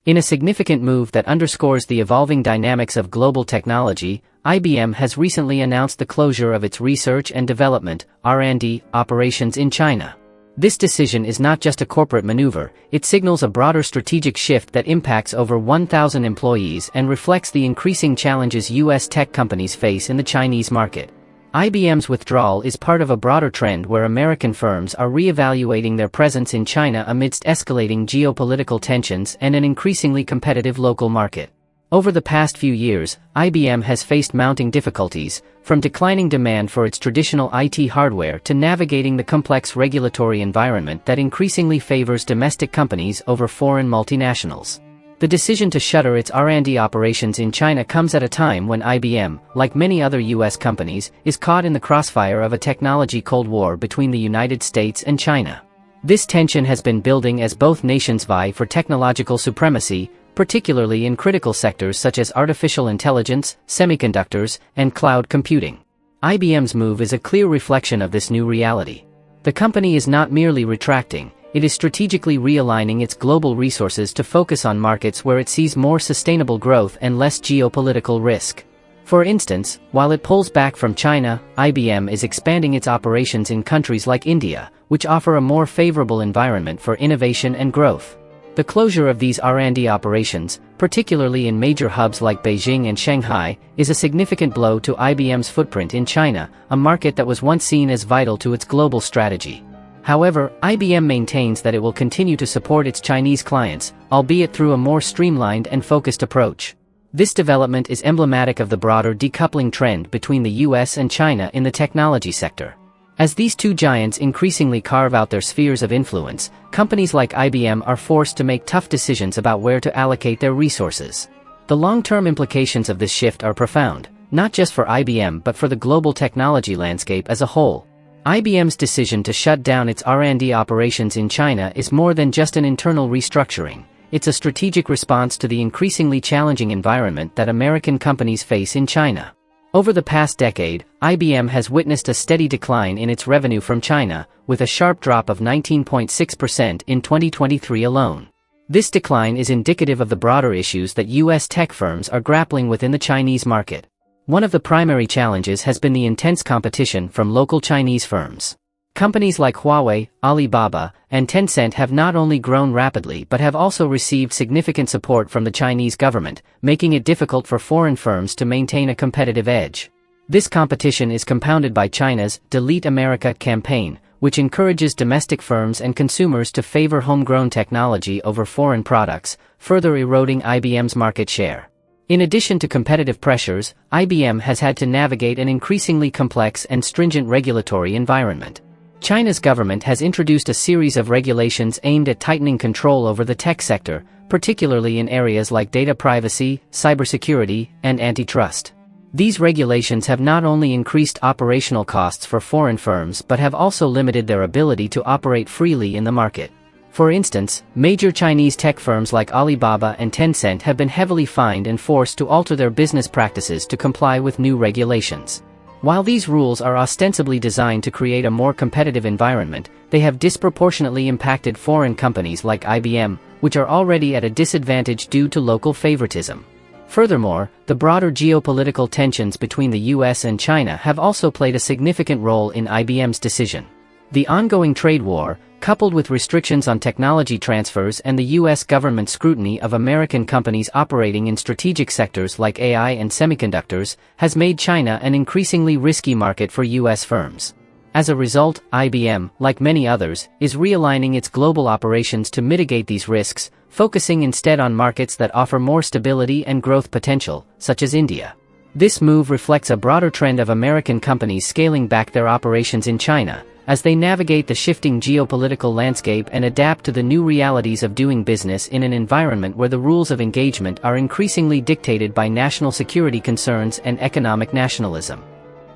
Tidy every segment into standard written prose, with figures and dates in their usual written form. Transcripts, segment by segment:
In a significant move that underscores the evolving dynamics of global technology, IBM has recently announced the closure of its research and development (R&D) operations in China. This decision is not just a corporate maneuver, it signals a broader strategic shift that impacts over 1,000 employees and reflects the increasing challenges U.S. tech companies face in the Chinese market. IBM's withdrawal is part of a broader trend where American firms are re-evaluating their presence in China amidst escalating geopolitical tensions and an increasingly competitive local market. Over the past few years, IBM has faced mounting difficulties, from declining demand for its traditional IT hardware to navigating the complex regulatory environment that increasingly favors domestic companies over foreign multinationals. The decision to shutter its R&D operations in China comes at a time when IBM, like many other U.S. companies, is caught in the crossfire of a technology Cold War between the United States and China. This tension has been building as both nations vie for technological supremacy, particularly in critical sectors such as artificial intelligence, semiconductors, and cloud computing. IBM's move is a clear reflection of this new reality. The company is not merely retracting, it is strategically realigning its global resources to focus on markets where it sees more sustainable growth and less geopolitical risk. For instance, while it pulls back from China, IBM is expanding its operations in countries like India, which offer a more favorable environment for innovation and growth. The closure of these R&D operations, particularly in major hubs like Beijing and Shanghai, is a significant blow to IBM's footprint in China, a market that was once seen as vital to its global strategy. However, IBM maintains that it will continue to support its Chinese clients, albeit through a more streamlined and focused approach. This development is emblematic of the broader decoupling trend between the US and China in the technology sector. As these two giants increasingly carve out their spheres of influence, companies like IBM are forced to make tough decisions about where to allocate their resources. The long-term implications of this shift are profound, not just for IBM but for the global technology landscape as a whole. IBM's decision to shut down its R&D operations in China is more than just an internal restructuring. It's a strategic response to the increasingly challenging environment that American companies face in China. Over the past decade, IBM has witnessed a steady decline in its revenue from China, with a sharp drop of 19.6% in 2023 alone. This decline is indicative of the broader issues that U.S. tech firms are grappling with in the Chinese market. One of the primary challenges has been the intense competition from local Chinese firms. Companies like Huawei, Alibaba, and Tencent have not only grown rapidly but have also received significant support from the Chinese government, making it difficult for foreign firms to maintain a competitive edge. This competition is compounded by China's Delete America campaign, which encourages domestic firms and consumers to favor homegrown technology over foreign products, further eroding IBM's market share. In addition to competitive pressures, IBM has had to navigate an increasingly complex and stringent regulatory environment. China's government has introduced a series of regulations aimed at tightening control over the tech sector, particularly in areas like data privacy, cybersecurity, and antitrust. These regulations have not only increased operational costs for foreign firms but have also limited their ability to operate freely in the market. For instance, major Chinese tech firms like Alibaba and Tencent have been heavily fined and forced to alter their business practices to comply with new regulations. While these rules are ostensibly designed to create a more competitive environment, they have disproportionately impacted foreign companies like IBM, which are already at a disadvantage due to local favoritism. Furthermore, the broader geopolitical tensions between the US and China have also played a significant role in IBM's decision. The ongoing trade war, coupled with restrictions on technology transfers and the U.S. government's scrutiny of American companies operating in strategic sectors like AI and semiconductors, has made China an increasingly risky market for U.S. firms. As a result, IBM, like many others, is realigning its global operations to mitigate these risks, focusing instead on markets that offer more stability and growth potential, such as India. This move reflects a broader trend of American companies scaling back their operations in China, as they navigate the shifting geopolitical landscape and adapt to the new realities of doing business in an environment where the rules of engagement are increasingly dictated by national security concerns and economic nationalism.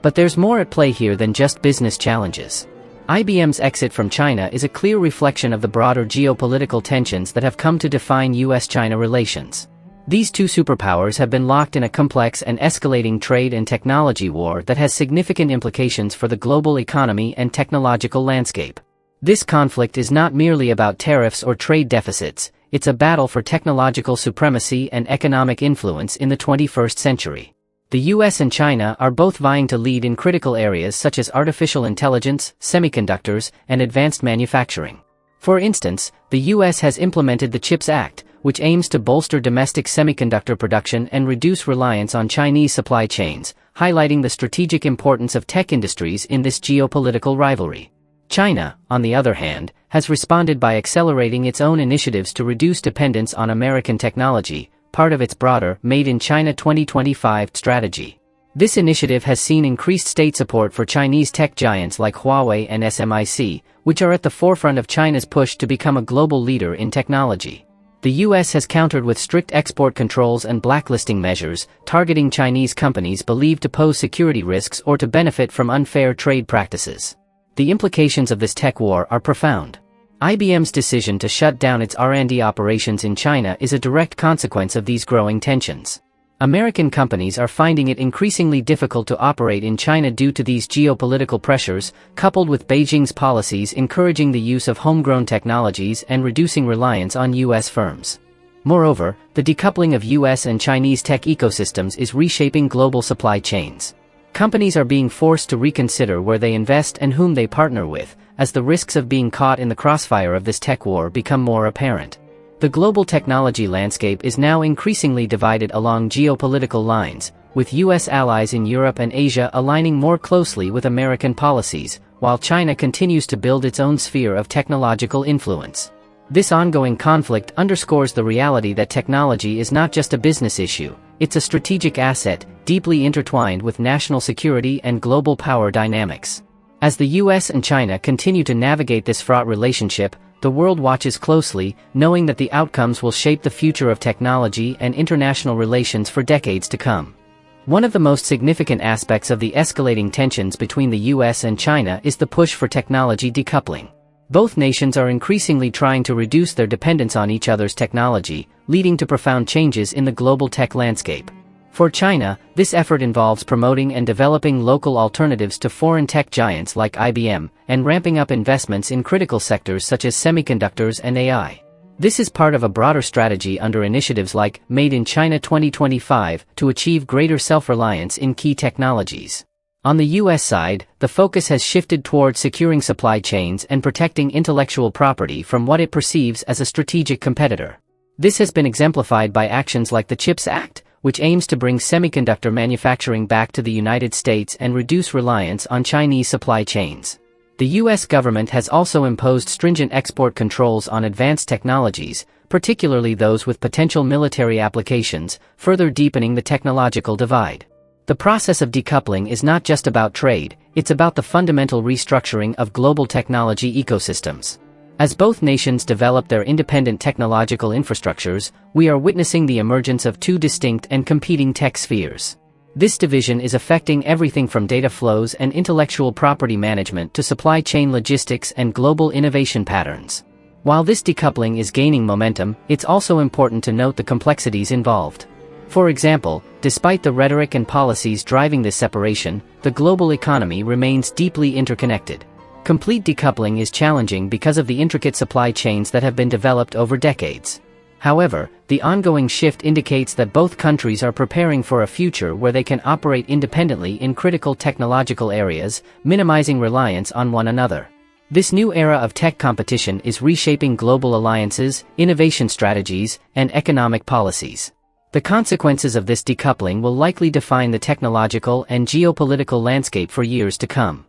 But there's more at play here than just business challenges. IBM's exit from China is a clear reflection of the broader geopolitical tensions that have come to define US-China relations. These two superpowers have been locked in a complex and escalating trade and technology war that has significant implications for the global economy and technological landscape. This conflict is not merely about tariffs or trade deficits, it's a battle for technological supremacy and economic influence in the 21st century. The US and China are both vying to lead in critical areas such as artificial intelligence, semiconductors, and advanced manufacturing. For instance, the US has implemented the CHIPS Act, which aims to bolster domestic semiconductor production and reduce reliance on Chinese supply chains, highlighting the strategic importance of tech industries in this geopolitical rivalry. China, on the other hand, has responded by accelerating its own initiatives to reduce dependence on American technology, part of its broader Made in China 2025 strategy. This initiative has seen increased state support for Chinese tech giants like Huawei and SMIC, which are at the forefront of China's push to become a global leader in technology. The US has countered with strict export controls and blacklisting measures, targeting Chinese companies believed to pose security risks or to benefit from unfair trade practices. The implications of this tech war are profound. IBM's decision to shut down its R&D operations in China is a direct consequence of these growing tensions. American companies are finding it increasingly difficult to operate in China due to these geopolitical pressures, coupled with Beijing's policies encouraging the use of homegrown technologies and reducing reliance on US firms. Moreover, the decoupling of US and Chinese tech ecosystems is reshaping global supply chains. Companies are being forced to reconsider where they invest and whom they partner with, as the risks of being caught in the crossfire of this tech war become more apparent. The global technology landscape is now increasingly divided along geopolitical lines, with US allies in Europe and Asia aligning more closely with American policies, while China continues to build its own sphere of technological influence. This ongoing conflict underscores the reality that technology is not just a business issue, it's a strategic asset, deeply intertwined with national security and global power dynamics. As the US and China continue to navigate this fraught relationship, the world watches closely, knowing that the outcomes will shape the future of technology and international relations for decades to come. One of the most significant aspects of the escalating tensions between the US and China is the push for technology decoupling. Both nations are increasingly trying to reduce their dependence on each other's technology, leading to profound changes in the global tech landscape. For China, this effort involves promoting and developing local alternatives to foreign tech giants like IBM, and ramping up investments in critical sectors such as semiconductors and AI. This is part of a broader strategy under initiatives like Made in China 2025 to achieve greater self-reliance in key technologies. On the US side, the focus has shifted toward securing supply chains and protecting intellectual property from what it perceives as a strategic competitor. This has been exemplified by actions like the CHIPS Act, which aims to bring semiconductor manufacturing back to the United States and reduce reliance on Chinese supply chains. The US government has also imposed stringent export controls on advanced technologies, particularly those with potential military applications, further deepening the technological divide. The process of decoupling is not just about trade, it's about the fundamental restructuring of global technology ecosystems. As both nations develop their independent technological infrastructures, we are witnessing the emergence of two distinct and competing tech spheres. This division is affecting everything from data flows and intellectual property management to supply chain logistics and global innovation patterns. While this decoupling is gaining momentum, it's also important to note the complexities involved. For example, despite the rhetoric and policies driving this separation, the global economy remains deeply interconnected. Complete decoupling is challenging because of the intricate supply chains that have been developed over decades. However, the ongoing shift indicates that both countries are preparing for a future where they can operate independently in critical technological areas, minimizing reliance on one another. This new era of tech competition is reshaping global alliances, innovation strategies, and economic policies. The consequences of this decoupling will likely define the technological and geopolitical landscape for years to come.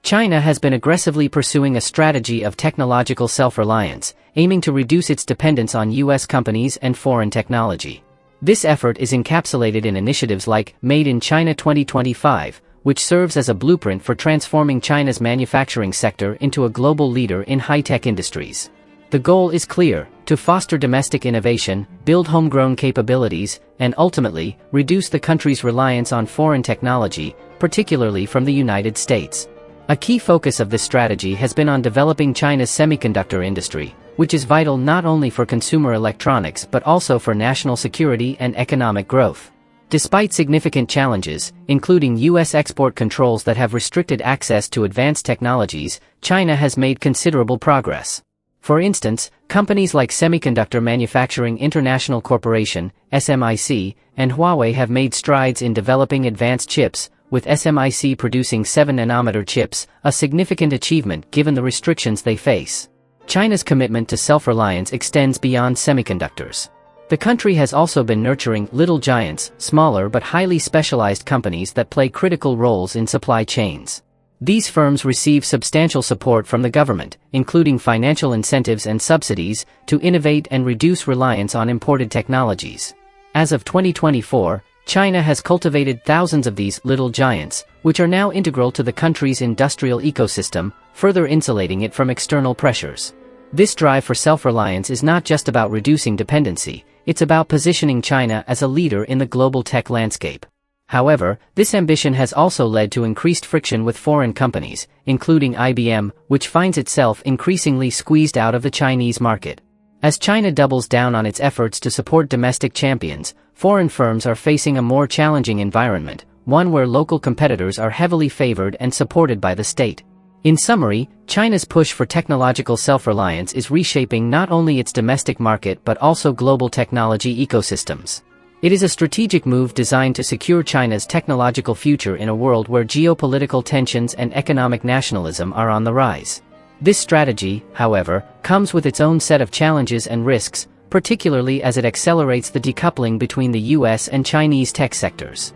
China has been aggressively pursuing a strategy of technological self-reliance, aiming to reduce its dependence on US companies and foreign technology. This effort is encapsulated in initiatives like Made in China 2025, which serves as a blueprint for transforming China's manufacturing sector into a global leader in high-tech industries. The goal is clear: to foster domestic innovation, build homegrown capabilities, and ultimately, reduce the country's reliance on foreign technology, particularly from the United States. A key focus of this strategy has been on developing China's semiconductor industry, which is vital not only for consumer electronics but also for national security and economic growth. Despite significant challenges, including US export controls that have restricted access to advanced technologies, China has made considerable progress. For instance, companies like Semiconductor Manufacturing International Corporation, SMIC, and Huawei have made strides in developing advanced chips, with SMIC producing 7-nanometer chips, a significant achievement given the restrictions they face. China's commitment to self-reliance extends beyond semiconductors. The country has also been nurturing little giants, smaller but highly specialized companies that play critical roles in supply chains. These firms receive substantial support from the government, including financial incentives and subsidies, to innovate and reduce reliance on imported technologies. As of 2024, China has cultivated thousands of these little giants, which are now integral to the country's industrial ecosystem, further insulating it from external pressures. This drive for self-reliance is not just about reducing dependency, it's about positioning China as a leader in the global tech landscape. However, this ambition has also led to increased friction with foreign companies, including IBM, which finds itself increasingly squeezed out of the Chinese market. As China doubles down on its efforts to support domestic champions, foreign firms are facing a more challenging environment, one where local competitors are heavily favored and supported by the state. In summary, China's push for technological self-reliance is reshaping not only its domestic market but also global technology ecosystems. It is a strategic move designed to secure China's technological future in a world where geopolitical tensions and economic nationalism are on the rise. This strategy, however, comes with its own set of challenges and risks, particularly as it accelerates the decoupling between the US and Chinese tech sectors.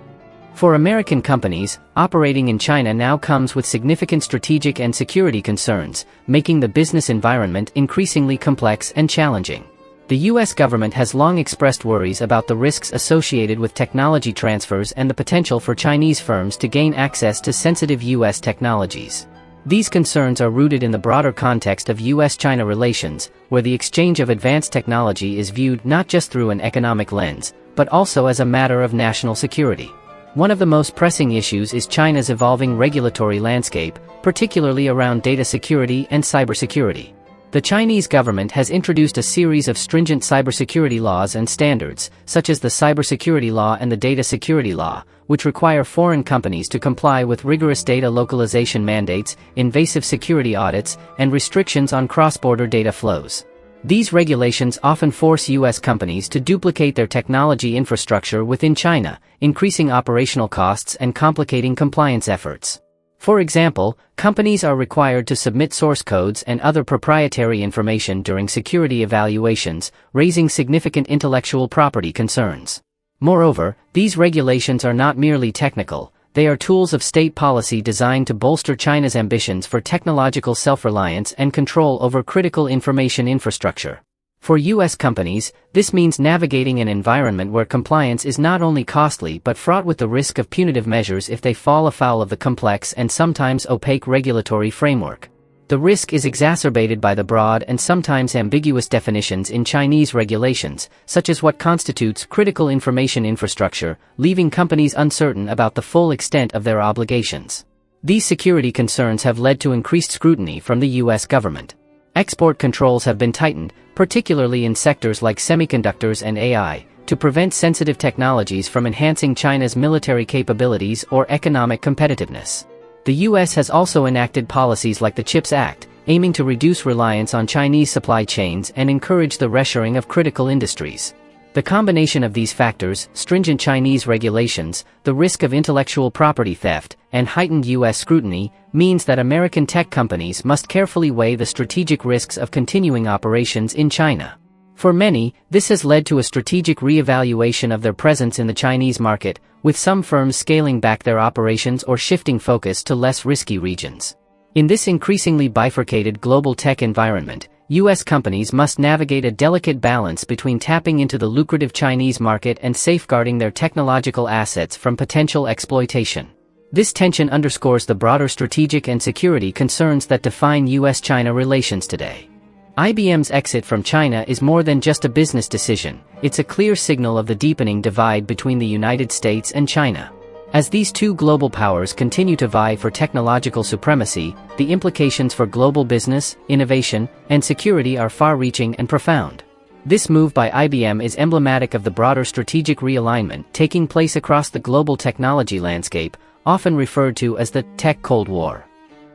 For American companies, operating in China now comes with significant strategic and security concerns, making the business environment increasingly complex and challenging. The US government has long expressed worries about the risks associated with technology transfers and the potential for Chinese firms to gain access to sensitive US technologies. These concerns are rooted in the broader context of US-China relations, where the exchange of advanced technology is viewed not just through an economic lens, but also as a matter of national security. One of the most pressing issues is China's evolving regulatory landscape, particularly around data security and cybersecurity. The Chinese government has introduced a series of stringent cybersecurity laws and standards, such as the Cybersecurity Law and the Data Security Law, which require foreign companies to comply with rigorous data localization mandates, invasive security audits, and restrictions on cross-border data flows. These regulations often force US companies to duplicate their technology infrastructure within China, increasing operational costs and complicating compliance efforts. For example, companies are required to submit source codes and other proprietary information during security evaluations, raising significant intellectual property concerns. Moreover, these regulations are not merely technical, they are tools of state policy designed to bolster China's ambitions for technological self-reliance and control over critical information infrastructure. For US companies, this means navigating an environment where compliance is not only costly but fraught with the risk of punitive measures if they fall afoul of the complex and sometimes opaque regulatory framework. The risk is exacerbated by the broad and sometimes ambiguous definitions in Chinese regulations, such as what constitutes critical information infrastructure, leaving companies uncertain about the full extent of their obligations. These security concerns have led to increased scrutiny from the US government. Export controls have been tightened, particularly in sectors like semiconductors and AI, to prevent sensitive technologies from enhancing China's military capabilities or economic competitiveness. The US has also enacted policies like the CHIPS Act, aiming to reduce reliance on Chinese supply chains and encourage the reshoring of critical industries. The combination of these factors, stringent Chinese regulations, the risk of intellectual property theft, and heightened US scrutiny, means that American tech companies must carefully weigh the strategic risks of continuing operations in China. For many, this has led to a strategic re-evaluation of their presence in the Chinese market, with some firms scaling back their operations or shifting focus to less risky regions. In this increasingly bifurcated global tech environment, US companies must navigate a delicate balance between tapping into the lucrative Chinese market and safeguarding their technological assets from potential exploitation. This tension underscores the broader strategic and security concerns that define US-China relations today. IBM's exit from China is more than just a business decision, it's a clear signal of the deepening divide between the United States and China. As these two global powers continue to vie for technological supremacy, the implications for global business, innovation, and security are far-reaching and profound. This move by IBM is emblematic of the broader strategic realignment taking place across the global technology landscape, often referred to as the Tech Cold War.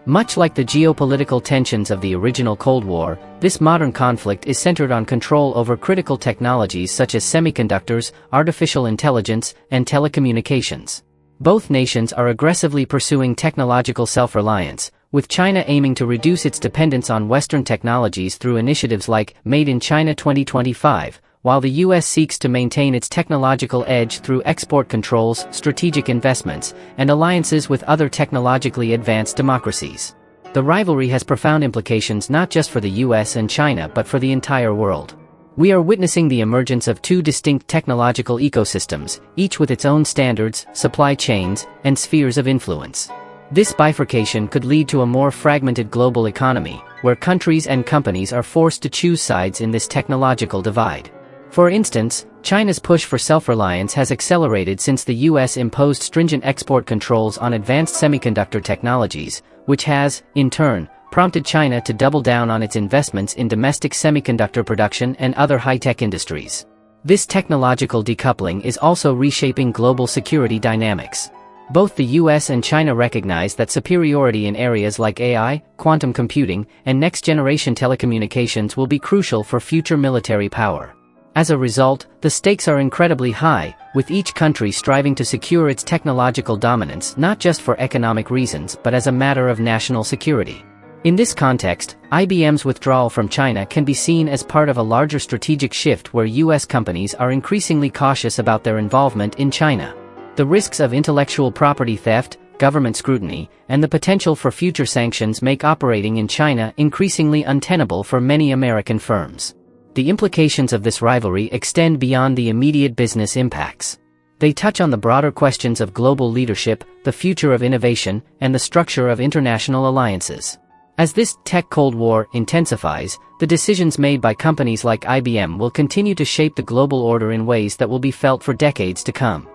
Much like the geopolitical tensions of the original Cold War, this modern conflict is centered on control over critical technologies such as semiconductors, artificial intelligence, and telecommunications. Both nations are aggressively pursuing technological self-reliance, with China aiming to reduce its dependence on Western technologies through initiatives like Made in China 2025, while the US seeks to maintain its technological edge through export controls, strategic investments, and alliances with other technologically advanced democracies. The rivalry has profound implications not just for the US and China but for the entire world. We are witnessing the emergence of two distinct technological ecosystems, each with its own standards, supply chains, and spheres of influence. This bifurcation could lead to a more fragmented global economy, where countries and companies are forced to choose sides in this technological divide. For instance, China's push for self-reliance has accelerated since the US imposed stringent export controls on advanced semiconductor technologies, which has, in turn, prompted China to double down on its investments in domestic semiconductor production and other high-tech industries. This technological decoupling is also reshaping global security dynamics. Both the US and China recognize that superiority in areas like AI, quantum computing, and next-generation telecommunications will be crucial for future military power. As a result, the stakes are incredibly high, with each country striving to secure its technological dominance not just for economic reasons but as a matter of national security. In this context, IBM's withdrawal from China can be seen as part of a larger strategic shift where US companies are increasingly cautious about their involvement in China. The risks of intellectual property theft, government scrutiny, and the potential for future sanctions make operating in China increasingly untenable for many American firms. The implications of this rivalry extend beyond the immediate business impacts. They touch on the broader questions of global leadership, the future of innovation, and the structure of international alliances. As this tech Cold War intensifies, the decisions made by companies like IBM will continue to shape the global order in ways that will be felt for decades to come.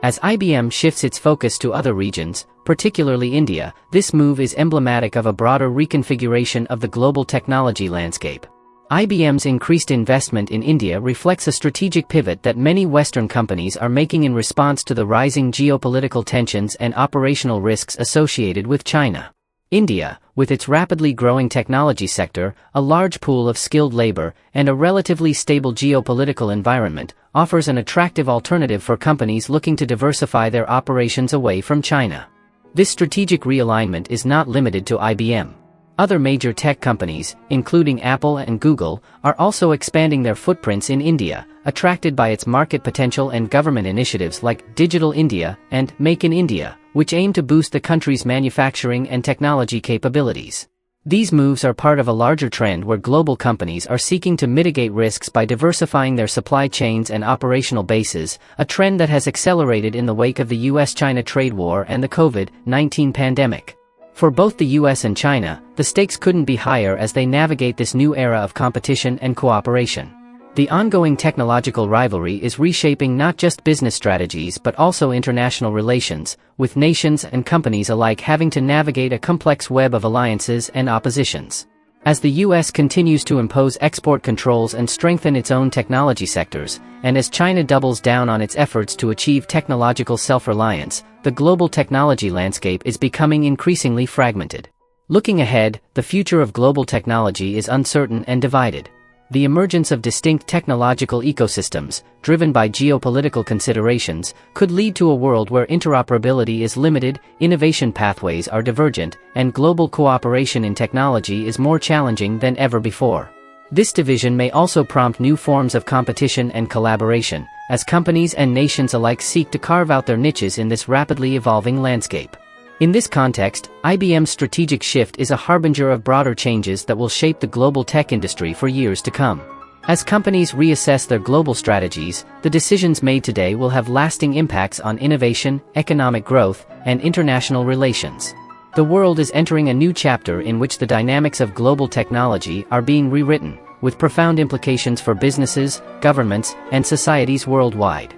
As IBM shifts its focus to other regions, particularly India, this move is emblematic of a broader reconfiguration of the global technology landscape. IBM's increased investment in India reflects a strategic pivot that many Western companies are making in response to the rising geopolitical tensions and operational risks associated with China. India, with its rapidly growing technology sector, a large pool of skilled labor, and a relatively stable geopolitical environment, offers an attractive alternative for companies looking to diversify their operations away from China. This strategic realignment is not limited to IBM. Other major tech companies, including Apple and Google, are also expanding their footprints in India, attracted by its market potential and government initiatives like Digital India and Make in India, which aim to boost the country's manufacturing and technology capabilities. These moves are part of a larger trend where global companies are seeking to mitigate risks by diversifying their supply chains and operational bases, a trend that has accelerated in the wake of the US-China trade war and the COVID-19 pandemic. For both the US and China, the stakes couldn't be higher as they navigate this new era of competition and cooperation. The ongoing technological rivalry is reshaping not just business strategies but also international relations, with nations and companies alike having to navigate a complex web of alliances and oppositions. As the US continues to impose export controls and strengthen its own technology sectors, and as China doubles down on its efforts to achieve technological self-reliance, the global technology landscape is becoming increasingly fragmented. Looking ahead, the future of global technology is uncertain and divided. The emergence of distinct technological ecosystems, driven by geopolitical considerations, could lead to a world where interoperability is limited, innovation pathways are divergent, and global cooperation in technology is more challenging than ever before. This division may also prompt new forms of competition and collaboration, as companies and nations alike seek to carve out their niches in this rapidly evolving landscape. In this context, IBM's strategic shift is a harbinger of broader changes that will shape the global tech industry for years to come. As companies reassess their global strategies, the decisions made today will have lasting impacts on innovation, economic growth, and international relations. The world is entering a new chapter in which the dynamics of global technology are being rewritten, with profound implications for businesses, governments, and societies worldwide.